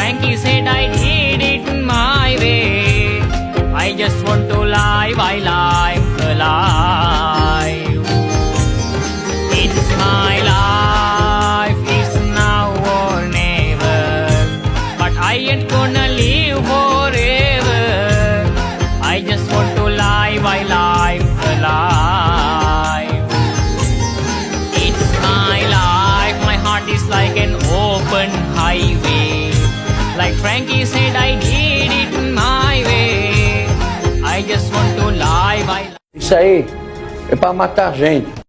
Frankie said I did it my way. I just want to live while I'm alive. It's my life, it's now or never. But I ain't gonna live forever. I just want to live while I'm alive. It's my life, my heart is like an open highway. Like Frankie said, I did it my way. I just want to live while... Isso aí é para matar gente.